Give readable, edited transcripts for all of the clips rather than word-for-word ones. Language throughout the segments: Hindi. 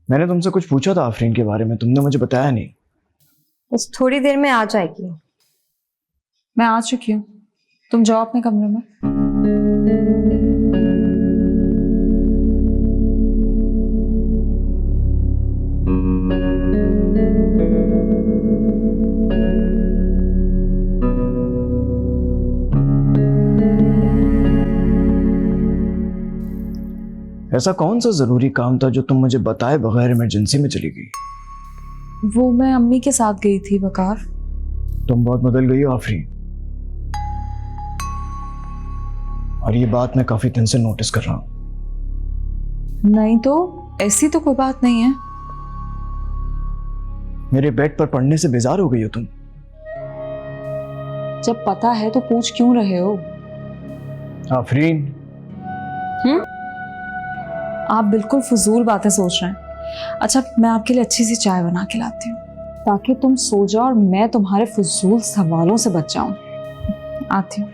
मैंने तुमसे कुछ पूछा था आफरीन के बारे में, तुमने मुझे बताया नहीं। बस थोड़ी देर में आ जाएगी। मैं आ चुकी हूँ, तुम जाओ अपने कमरे में। ऐसा कौन सा जरूरी काम था जो तुम मुझे बताए बगैर इमरजेंसी में चली गई? वो मैं अम्मी के साथ गई थी वकार। तुम बहुत बदल गई हो आफरीन, और ये बात मैं काफी दिन से नोटिस कर रहा हूं। नहीं तो ऐसी तो कोई बात नहीं है। मेरे बेड पर पड़ने से बेजार हो गई हो तुम। जब पता है तो पूछ क्यों रहे हो? आफरीन, आप बिल्कुल फजूल बातें सोच रहे हैं। अच्छा, मैं आपके लिए अच्छी सी चाय बना के लाती हूँ ताकि तुम सो जाओ और मैं तुम्हारे फजूल सवालों से बच जाऊं। आती हूँ।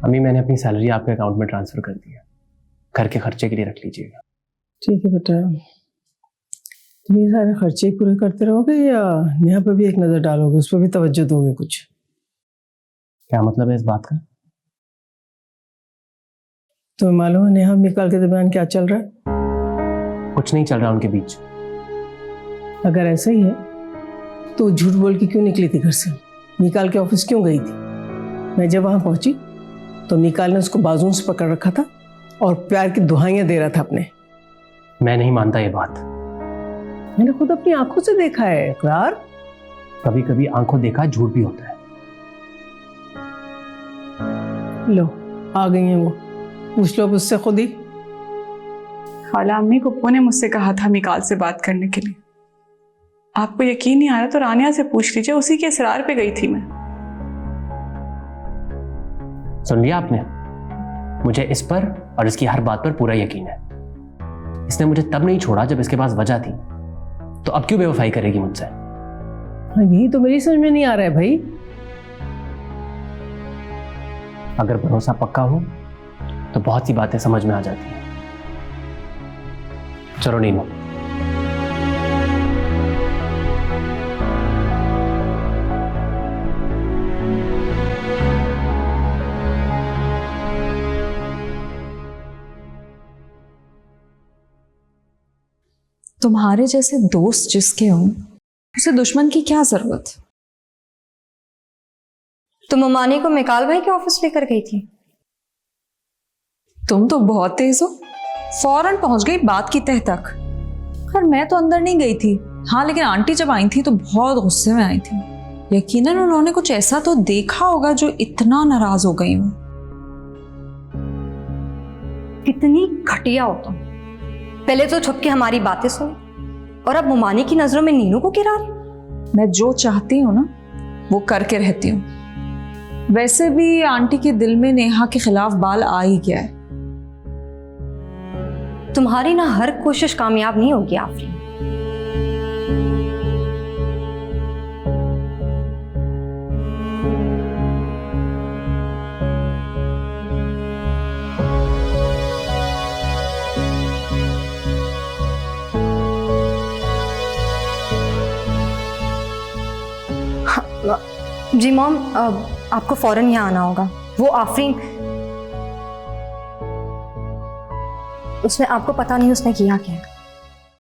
अम्मी, मैंने अपनी सैलरी आपके अकाउंट में ट्रांसफर कर दी है, घर के खर्चे के लिए रख लीजिएगा। ठीक है बेटा, तुम ये सारे खर्चे पूरे करते रहोगे या नेहा पर भी एक नज़र डालोगे, उस पर भी तवज्जो दोगे कुछ? क्या मतलब है इस बात का? तुम्हें मालूम है नेहा निकाल के दरमियान क्या चल रहा है? कुछ नहीं चल रहा उनके बीच। अगर ऐसा ही है तो झूठ बोल के क्यों निकली थी घर से? निकाल के ऑफिस क्यों गई थी? मैं जब वहाँ पहुंची तो निकाल ने उसको बाजुओं से पकड़ रखा था और प्यार की दुहाइयाँ दे रहा था अपने। मैं नहीं मानता ये बात। मैंने खुद अपनी आंखों से देखा है इकरार। कभी कभी आंखों देखा झूठ भी होता है। लो आ गई हैं वो, पूछ लो अब उससे खुद ही। खाला अम्मी, पप्पू ने मुझसे कहा था मिकाल से बात करने के लिए। आपको यकीन नहीं आ रहा तो रानिया से पूछ लीजिए, उसी के इसरार पे गई थी मैं। सुन लिया आपने? मुझे इस पर और इसकी हर बात पर पूरा यकीन है। इसने मुझे तब नहीं छोड़ा जब इसके पास वजह थी, तो अब क्यों बेवफाई करेगी मुझसे? हाँ, यही तो मेरी समझ में नहीं आ रहा है भाई। अगर भरोसा पक्का हो तो बहुत सी बातें समझ में आ जाती हैं। चलो नीनो। तुम्हारे जैसे दोस्त जिसके हों उसे दुश्मन की क्या जरूरत? तुम अमानी को मिकाल भाई के ऑफिस लेकर गई थी? तुम तो बहुत तेज हो, फौरन पहुंच गई बात की तह तक। खैर मैं तो अंदर नहीं गई थी, हाँ लेकिन आंटी जब आई थी तो बहुत गुस्से में आई थी। यकीनन उन्होंने कुछ ऐसा तो देखा होगा जो इतना नाराज हो गई हूँ। कितनी घटिया हो तुम। पहले तो छुप के हमारी बातें सुन और अब मुमानी की नजरों में नीनू को गिरा रही। मैं जो चाहती हूँ ना वो करके रहती हूँ। वैसे भी आंटी के दिल में नेहा के खिलाफ बाल आ ही गया है। तुम्हारी ना हर कोशिश कामयाब नहीं होगी आफरीन। जी मॉम, आपको फौरन यहाँ आना होगा। वो आफरीन, उसने, आपको पता नहीं उसने किया क्या है।